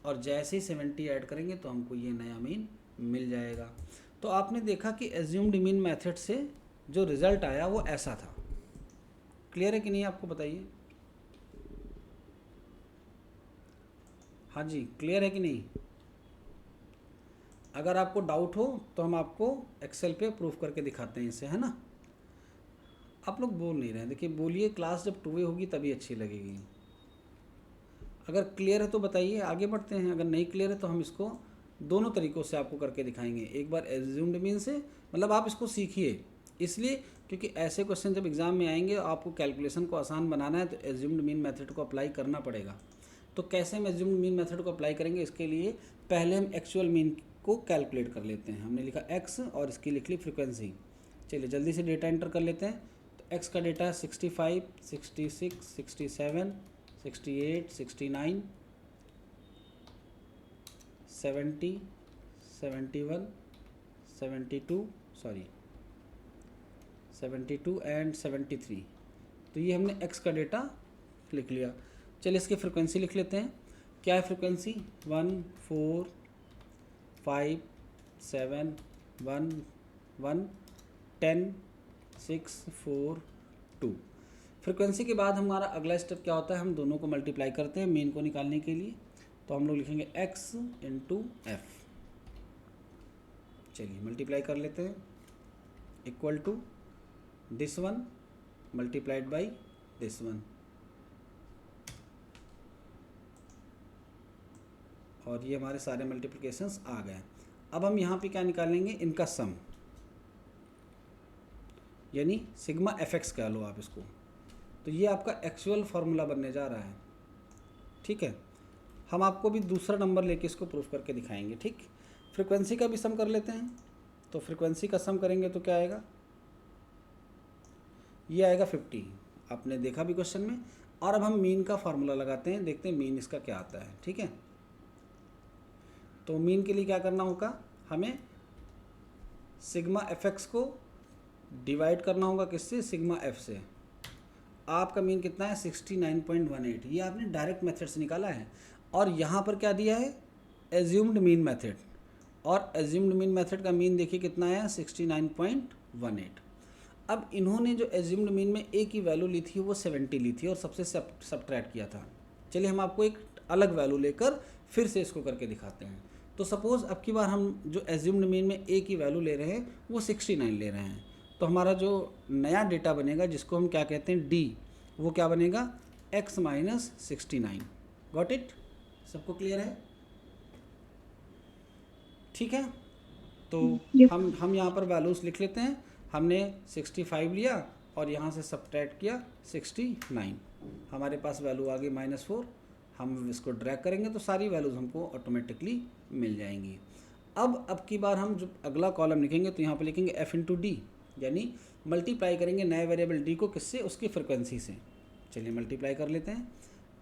और जैसे ही 70 ऐड करेंगे तो हमको ये नया मीन मिल जाएगा। तो आपने देखा कि एज्यूम्ड मीन मेथड से जो रिज़ल्ट आया वो ऐसा था। क्लियर है कि नहीं, आपको बताइए। हाँ जी, क्लियर है कि नहीं? अगर आपको डाउट हो तो हम आपको एक्सेल पे प्रूफ करके दिखाते हैं इसे, है ना। आप लोग बोल नहीं रहे, देखिए बोलिए, क्लास जब 2 होगी तभी अच्छी लगेगी। अगर क्लियर है तो बताइए, आगे बढ़ते हैं। अगर नहीं क्लियर है तो हम इसको दोनों तरीक़ों से आपको करके दिखाएंगे। एक बार एज्यूम्ड मीन से, मतलब आप इसको सीखिए इसलिए क्योंकि ऐसे क्वेश्चन जब एग्ज़ाम में आएंगे आपको कैलकुलेशन को आसान बनाना है तो एज्यूम्ड मीन मेथड को अप्लाई करना पड़ेगा। तो कैसे हम एज्यूम्ड मीन मेथड को अप्लाई करेंगे, इसके लिए पहले हम एक्चुअल मीन को कैलकुलेट कर लेते हैं। हमने लिखा x और इसकी लिख ली फ्रीक्वेंसी। चलिए जल्दी से डेटा एंटर कर लेते हैं। तो x का डेटा 65 66 67 68 69 70 71 72 एंड 73। तो ये हमने x का डेटा लिख लिया। चलिए इसकी फ्रिक्वेंसी लिख लेते हैं। क्या है फ्रिक्वेंसी 1 4 5 7 1 1 10 6 4 2। फ्रिक्वेंसी के बाद हमारा अगला स्टेप क्या होता है, हम दोनों को मल्टीप्लाई करते हैं मीन को निकालने के लिए। तो हम लोग लिखेंगे x इंटू एफ। चलिए मल्टीप्लाई कर लेते हैं, equal to this one multiplied by this one, और ये हमारे सारे मल्टीप्लिकेशंस आ गए। अब हम यहाँ पे क्या निकालेंगे, इनका सम, यानी सिग्मा एफ एक्स कह लो आप इसको। तो ये आपका एक्चुअल फार्मूला बनने जा रहा है, ठीक है। हम आपको भी दूसरा नंबर लेके इसको प्रूफ करके दिखाएंगे, ठीक। फ्रिक्वेंसी का भी सम कर लेते हैं। तो फ्रिक्वेंसी का सम करेंगे तो क्या आएगा, ये आएगा 50, आपने देखा भी क्वेश्चन में। और अब हम मीन का फार्मूला लगाते हैं, देखते हैं मीन इसका क्या आता है, ठीक है। तो मीन के लिए क्या करना होगा, हमें सिग्मा एफ एक्स को डिवाइड करना होगा किससे, सिग्मा एफ से। आपका मीन कितना है 69.18, ये आपने डायरेक्ट मेथड से निकाला है। और यहाँ पर क्या दिया है, एज्यूम्ड मीन मेथड, और एज्यूम्ड मीन मेथड का मीन देखिए कितना आया 69.18। अब इन्होंने जो एज्यूम्ड मीन में ए की वैल्यू ली थी वो 70 ली थी और सबसे सब्ट्रैक्ट किया था। चलिए हम आपको एक अलग वैल्यू लेकर फिर से इसको करके दिखाते हैं। तो सपोज़ अब की बार हम जो एज्यूम्ड मीन में ए की वैल्यू ले रहे हैं वो 69 ले रहे हैं। तो हमारा जो नया डेटा बनेगा जिसको हम क्या कहते हैं डी, वो क्या बनेगा x माइनस 69। गॉट इट, सबको क्लियर है, ठीक है। तो हम यहाँ पर वैल्यूज़ लिख लेते हैं। हमने 65 लिया और यहाँ से सब्ट्रैक्ट किया 69, हमारे पास वैल्यू आ गई -4। हम इसको ड्रैग करेंगे तो सारी वैल्यूज़ हमको ऑटोमेटिकली मिल जाएंगी। अब की बार हम जो अगला कॉलम लिखेंगे तो यहाँ पर लिखेंगे f इंटू डी, यानी मल्टीप्लाई करेंगे नए वेरिएबल डी को किससे, उसकी फ्रिक्वेंसी से। चलिए मल्टीप्लाई कर लेते हैं,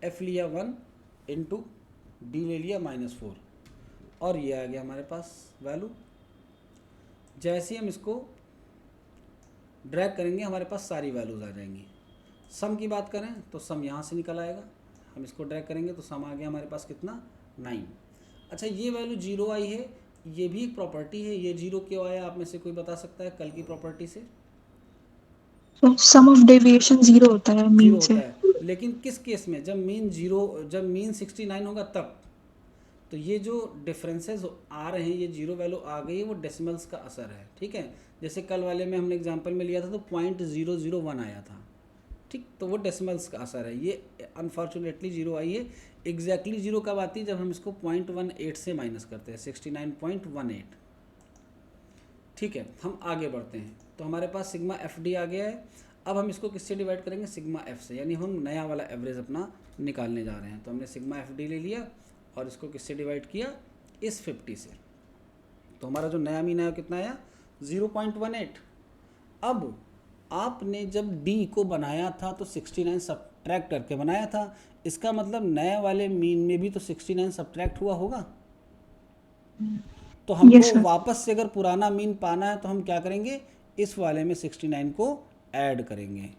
f लिया 1 इंटू डी ले लिया -4, और ये आ गया हमारे पास वैल्यू। जैसे ही हम इसको ड्रैग करेंगे हमारे पास सारी वैल्यूज़ आ जाएंगी। सम की बात करें तो सम यहाँ से निकल आएगा, हम इसको ड्रैग करेंगे तो सम आ गया हमारे पास कितना 9। अच्छा ये वैल्यू 0 आई है, ये भी एक प्रॉपर्टी है। ये 0 क्यों आया, आप में से कोई बता सकता है कल की प्रॉपर्टी से? सम ऑफ डेविएशन 0 होता है मीन से। होता है, लेकिन किस केस में, जब मीन 69 होगा तब। तो ये जो डिफरेंसेस आ रहे हैं, ये 0 वैल्यू आ गई है, वो डेसिमल्स का असर है, ठीक है। जैसे कल वाले में हमने एग्जांपल में लिया था तो 0.001 आया था, ठीक। तो वो डेसिमल्स का असर है, ये अनफॉर्चुनेटली 0 आई है। एग्जैक्टली 0 कब आती है, जब हम इसको 0.18 से माइनस करते हैं, 69.18, ठीक है। हम आगे बढ़ते हैं, तो हमारे पास सिग्मा एफ डी आ गया है। अब हम इसको किससे डिवाइड करेंगे, सिग्मा एफ से, यानी हम नया वाला एवरेज अपना निकालने जा रहे हैं। तो हमने सिग्मा एफ डी ले लिया और इसको किससे डिवाइड किया, इस 50 से। तो हमारा जो नया मीन आया कितना आया 0.18। अब आपने जब डी को बनाया था तो 69 सब्ट्रैक्ट करके बनाया था, इसका मतलब नए वाले मीन में भी तो 69 सब्ट्रैक्ट हुआ होगा। तो हमको वापस से अगर पुराना मीन पाना है तो हम क्या करेंगे, इस वाले में 69 को ऐड करेंगे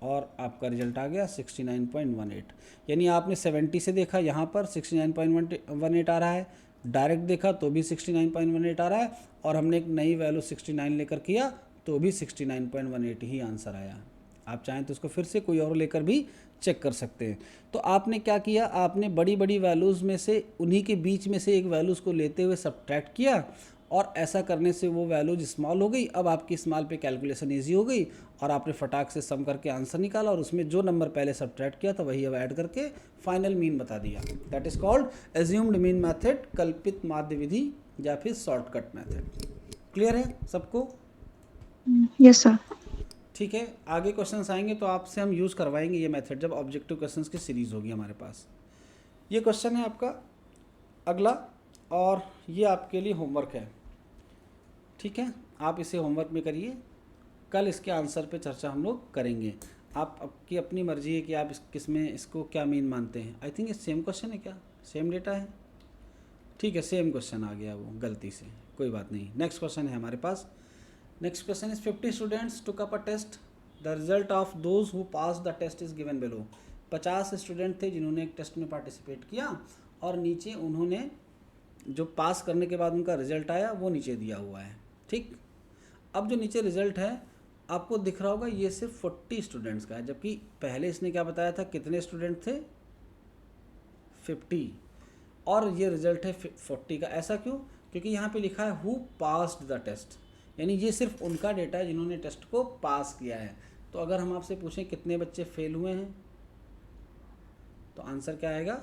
और आपका रिजल्ट आ गया 69.18। यानी आपने 70 से देखा, यहाँ पर 69.18 आ रहा है, डायरेक्ट देखा तो भी 69.18 आ रहा है, और हमने एक नई वैल्यू 69 लेकर किया तो भी 69.18 ही आंसर आया। आप चाहें तो उसको फिर से कोई और लेकर भी चेक कर सकते हैं। तो आपने क्या किया, आपने बड़ी बड़ी वैल्यूज़ में से उन्हीं के बीच में से एक वैल्यूज़ को लेते हुए सब्ट्रैक्ट किया, और ऐसा करने से वो वैल्यूज स्मॉल हो गई। अब आपकी स्मॉल पे कैलकुलेशन इजी हो गई और आपने फटाक से सम करके आंसर निकाला, और उसमें जो नंबर पहले सब्ट्रैक्ट किया था वही अब ऐड करके फाइनल मीन बता दिया। That is called assumed mean method, कल्पित माध्य विधि या फिर शॉर्टकट मेथड। क्लियर है सबको? Yes sir. ठीक है, आगे क्वेश्चंस आएंगे तो आपसे हम यूज़ करवाएंगे ये मेथड जब ऑब्जेक्टिव क्वेश्चंस की सीरीज़ होगी हमारे पास। ये क्वेश्चन है आपका अगला, और ये आपके लिए होमवर्क है, ठीक है। आप इसे होमवर्क में करिए, कल इसके आंसर पे चर्चा हम लोग करेंगे। आपकी अपनी मर्जी है कि आप किस में इसको क्या मीन मानते हैं। आई थिंक ये सेम क्वेश्चन है, क्या सेम डेटा है? ठीक है, सेम क्वेश्चन आ गया वो गलती से, कोई बात नहीं। नेक्स्ट क्वेश्चन है हमारे पास। Next question is 50 students took up a test, the result of those who pass the test is given below. 50 student थे जिन्होंने एक टेस्ट में पार्टिसिपेट किया, और नीचे उन्होंने जो पास करने के बाद उनका रिजल्ट आया वो नीचे दिया हुआ है। ठीक, अब जो नीचे रिजल्ट है आपको दिख रहा होगा, ये सिर्फ 40 स्टूडेंट्स का है, जबकि पहले इसने क्या बताया था, कितने स्टूडेंट थे, 50, और ये रिजल्ट है 40 का। ऐसा क्यों? क्योंकि यहाँ पे लिखा है हु पास्ड द टेस्ट, यानी ये सिर्फ उनका डेटा है जिन्होंने टेस्ट को पास किया है। तो अगर हम आपसे पूछें कितने बच्चे फेल हुए हैं, तो आंसर क्या आएगा,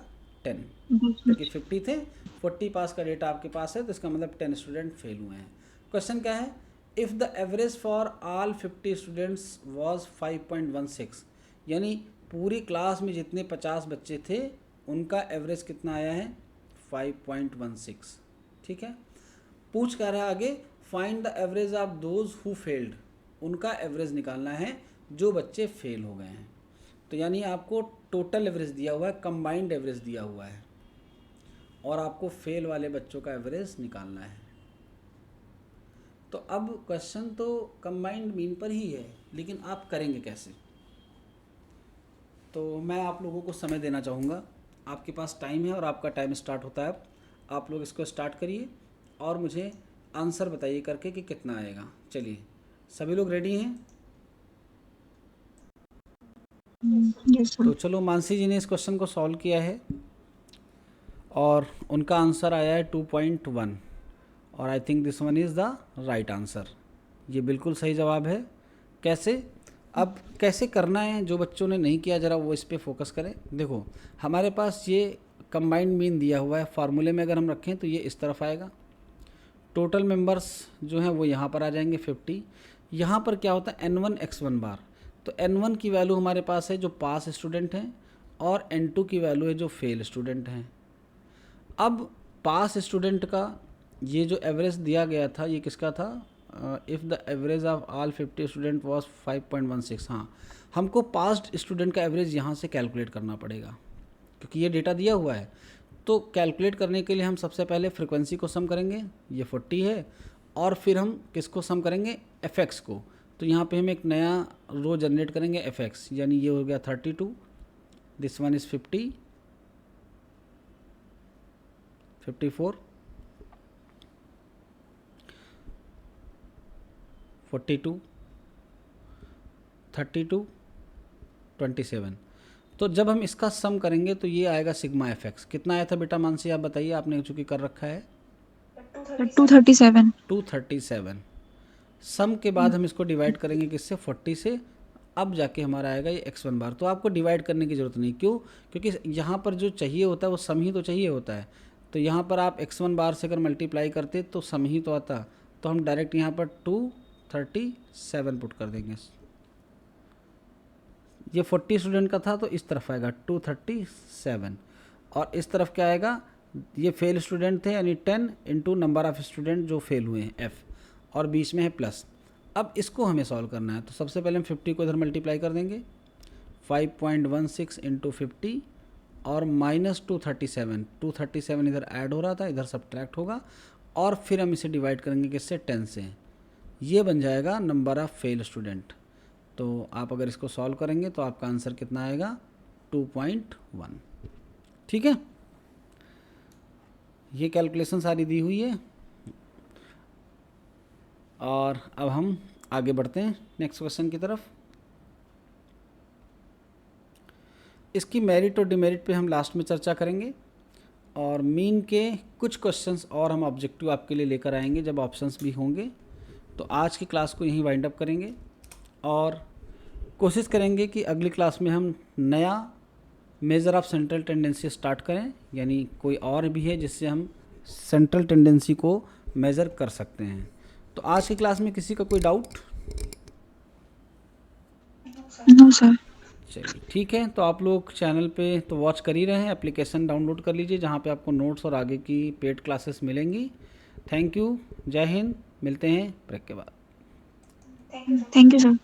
10, क्योंकि 50 थे, 40 पास का डेटा आपके पास है, तो इसका मतलब 10 स्टूडेंट फेल हुए हैं। क्वेश्चन क्या है, if the average for all 50 students was 5.16, यानी पूरी क्लास में जितने 50 बच्चे थे उनका एवरेज कितना आया है, 5.16। ठीक है, पूछ कर रहा है आगे, find the average of those who failed, उनका एवरेज निकालना है जो बच्चे फेल हो गए हैं। तो यानी आपको टोटल एवरेज दिया हुआ है, कंबाइंड एवरेज दिया हुआ है, और आपको फेल वाले बच्चों का एवरेज निकालना है। तो अब क्वेश्चन तो कंबाइंड मीन पर ही है, लेकिन आप करेंगे कैसे? तो मैं आप लोगों को समय देना चाहूँगा, आपके पास टाइम है और आपका टाइम स्टार्ट होता है। अब आप लोग इसको स्टार्ट करिए और मुझे आंसर बताइए करके कि कितना आएगा। चलिए, सभी लोग रेडी हैं? Yes, sir. तो चलो, मानसी जी ने इस क्वेश्चन को सॉल्व किया है और उनका आंसर आया है 2.1, और I think this one is the right answer. ये बिल्कुल सही जवाब है। कैसे? अब कैसे करना है, जो बच्चों ने नहीं किया ज़रा वो इस पे फोकस करें। देखो, हमारे पास ये कंबाइंड मीन दिया हुआ है, फार्मूले में अगर हम रखें तो ये इस तरफ आएगा, टोटल मेंबर्स जो हैं वो यहाँ पर आ जाएंगे 50। यहाँ पर क्या होता है, N1 X1 बार, तो N1 की वैल्यू हमारे पास है जो पास स्टूडेंट हैं, और N2 की वैल्यू है जो फेल स्टूडेंट हैं। अब पास स्टूडेंट का ये जो एवरेज दिया गया था ये किसका था, if the average of all 50 student was 5.16। हाँ, हमको पास्ट स्टूडेंट का एवरेज यहाँ से कैलकुलेट करना पड़ेगा, क्योंकि ये डेटा दिया हुआ है। तो कैलकुलेट करने के लिए हम सबसे पहले फ्रीक्वेंसी को सम करेंगे, ये 40 है, और फिर हम किसको सम करेंगे, एफएक्स को। तो यहाँ पे हम एक नया रो जनरेट करेंगे एफएक्स, यानी ये हो गया 32, दिस वन इज़ 50, 54, 42, 32, 27। तो जब हम इसका सम करेंगे तो ये आएगा सिग्मा एफ एक्स। कितना आया था बेटा मानसी, आप बताइए, आपने चूँकि कर रखा है 237. 237। सम के बाद हम इसको डिवाइड करेंगे किससे, 40 से। अब जाके हमारा आएगा ये x1 बार। तो आपको डिवाइड करने की ज़रूरत नहीं, क्यों? क्योंकि यहाँ पर जो चाहिए होता है वो सम ही तो चाहिए होता है। तो यहाँ पर आप x1 बार से अगर मल्टीप्लाई करते तो सम ही तो आता, तो हम डायरेक्ट यहाँ पर 237 पुट कर देंगे। ये 40 स्टूडेंट का था तो इस तरफ आएगा 237, और इस तरफ क्या आएगा, ये फेल स्टूडेंट थे यानी 10 इंटू नंबर ऑफ़ स्टूडेंट जो फेल हुए हैं f, और बीच में है प्लस। अब इसको हमें सॉल्व करना है, तो सबसे पहले हम 50 को इधर मल्टीप्लाई कर देंगे, 5.16 इंटू 50 और माइनस 237 इधर ऐड हो रहा था, इधर सब्ट्रैक्ट होगा, और फिर हम इसे डिवाइड करेंगे किससे, 10 से। ये बन जाएगा नंबर ऑफ़ फेल स्टूडेंट। तो आप अगर इसको सॉल्व करेंगे तो आपका आंसर कितना आएगा, 2.1। ठीक है, ये कैलकुलेशन सारी दी हुई है। और अब हम आगे बढ़ते हैं नेक्स्ट क्वेश्चन की तरफ। इसकी मेरिट और डिमेरिट पे हम लास्ट में चर्चा करेंगे, और मीन के कुछ क्वेश्चंस और हम ऑब्जेक्टिव आपके लिए लेकर आएंगे जब ऑप्शंस भी होंगे। तो आज की क्लास को यहीं वाइंड अप करेंगे, और कोशिश करेंगे कि अगली क्लास में हम नया measure of central tendency start करें, यानी कोई और भी है जिससे हम सेंट्रल टेंडेंसी को मेज़र कर सकते हैं। तो आज की क्लास में किसी का कोई डाउट? No, sir. चलिए ठीक है, तो आप लोग चैनल पे तो वॉच कर ही रहे हैं, एप्लीकेशन डाउनलोड कर लीजिए जहाँ पे आपको नोट्स और आगे की पेड क्लासेस मिलेंगी। थैंक यू, जय हिंद, मिलते हैं ब्रेक के बाद। Thank you, sir.